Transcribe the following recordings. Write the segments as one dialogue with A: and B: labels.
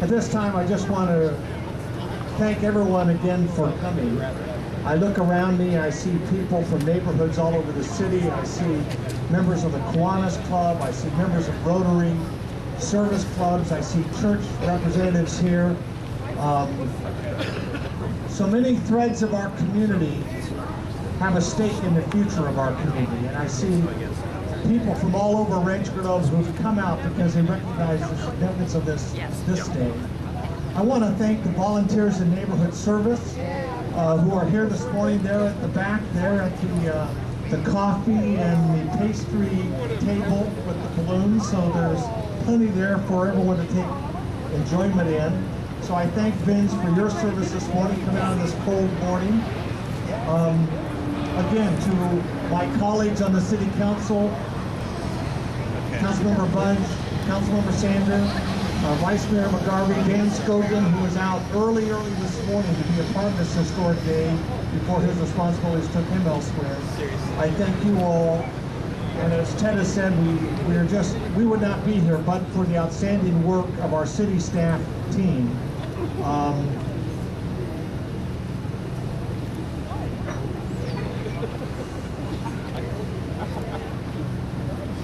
A: At this time, I just want to thank everyone again for coming. I look around me, I see people from neighborhoods all over the city. I see members of the Kiwanis Club. I see members of Rotary service clubs. I see church representatives here. So many threads of our community have a stake in the future of our community. And I see people from all over Rancho Cordova who've come out because they recognize the significance of this day. I want to thank the volunteers in neighborhood service who are here this morning. They're at the back there at the coffee and the pastry table with the balloons. So there's plenty there for everyone to take enjoyment in. So I thank Vince for your service this morning, coming out on this cold morning. Again, to my colleagues on the City Council, Councilmember Budge, Councilmember Sander, Vice Mayor McGarvey, Dan Scogan, who was out early this morning to be a part of this historic day before his responsibilities took him elsewhere. I thank you all. And as Ted has said, we would not be here but for the outstanding work of our city staff team.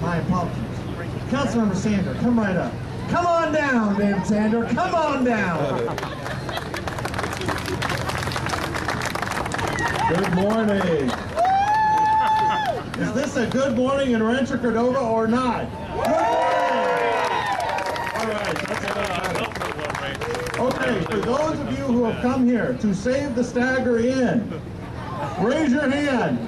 A: My apologies. Councilmember Sander, come right up. Come on down, David Sander. Come on down. Good morning. Is this a good morning in Rancho Cordova or not? All right. Okay, for those of you who have come here to save the Stagger Inn, raise your hand.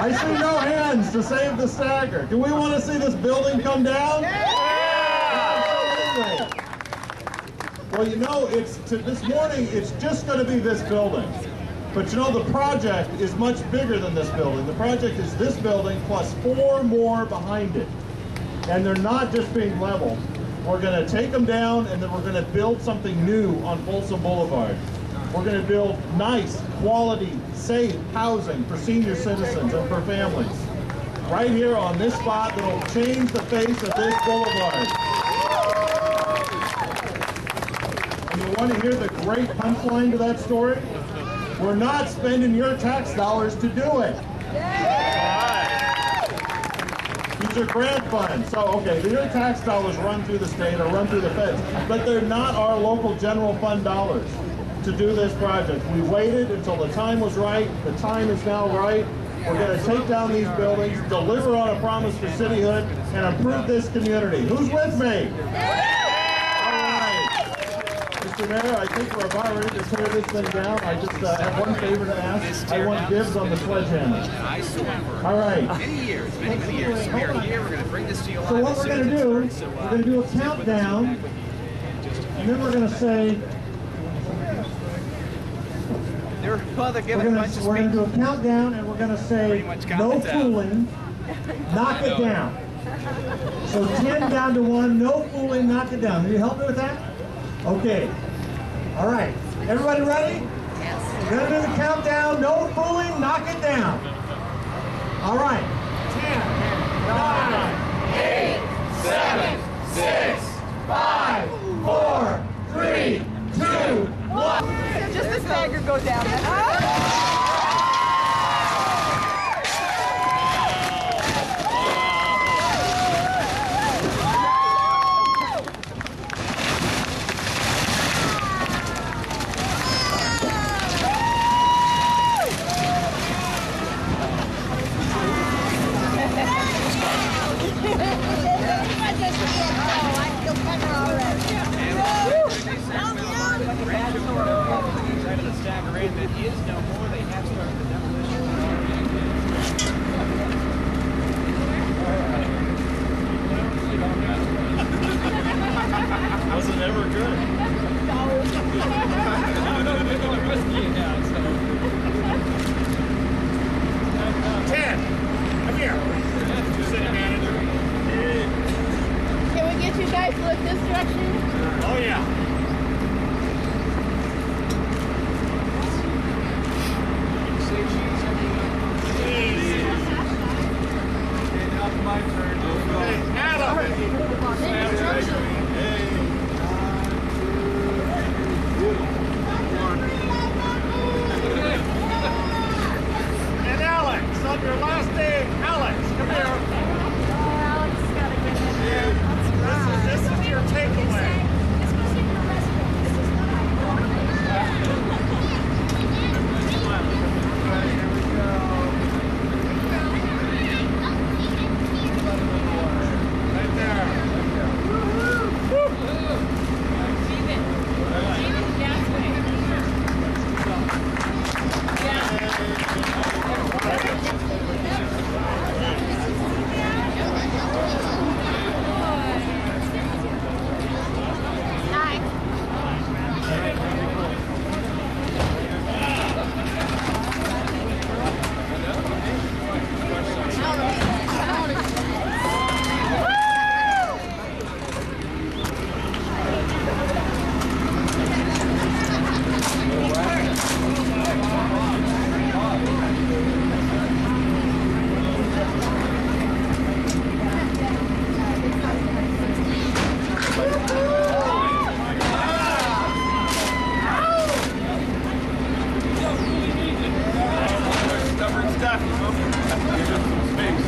A: I see no hands to save the Stagger. Do we want to see this building come down? Absolutely. Well, you know, this morning, it's just going to be this building. But you know, the project is much bigger than this building. The project is this building plus 4 more behind it. And they're not just being leveled. We're going to take them down, and then we're going to build something new on Folsom Blvd. We're going to build nice, quality, safe housing for senior citizens and for families. Right here on this spot that will change the face of this boulevard. And you want to hear the great punchline to that story? We're not spending your tax dollars to do it. These are grant funds. So, okay, your tax dollars run through the state or run through the feds, but they're not our local general fund dollars to do this project. We waited until the time was right. The time is now right. We're going to take down these buildings, deliver on a promise for cityhood, and improve this community. Who's with me? Mr. Mayor, I think we're about ready to tear this thing down. I just have one favor to ask. I want dibs on the sledgehammer. All right.
B: Many years. We are here. We're going to bring this to you live.
A: So what we're going to do, we're going to do a countdown, and then we're going to say, we're going to do a countdown, and we're going to say, no fooling, knock it down. So 10 down to 1, no fooling, knock it down. Will you help me with that? Okay. All right. Everybody ready? Yes. We're going to do the countdown. No fooling. Knock it down. All right. 10, 9, 8, 7, 6, 5, 4, 3, 2, 1.
C: Just the Stagger go down.
B: Stagger Inn that is no more. They have started the demolition. Wasn't ever good. They're going whiskey now, so. 10. Come here. City manager.
C: Can we get you guys to look this direction?
B: Oh, yeah. My turn. Hey, Adam. Stubborn stuff, you know? Give it some space.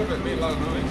B: It made a lot of noise.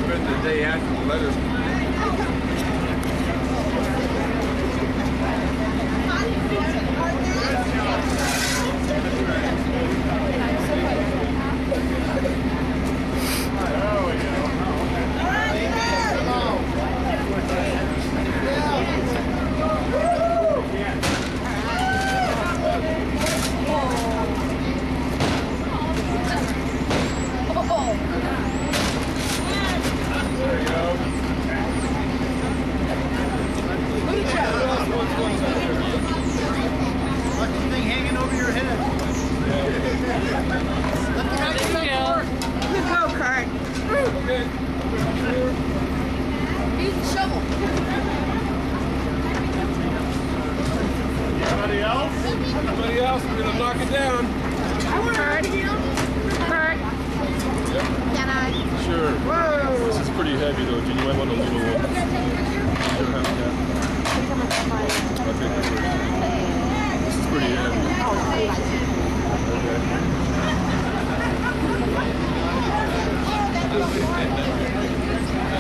B: The day after the letters. Somebody else, we're gonna knock it down.
C: Kurt. Kurt. Can I?
D: Sure. Whoa. This is pretty heavy though, Jen. You might want a little one.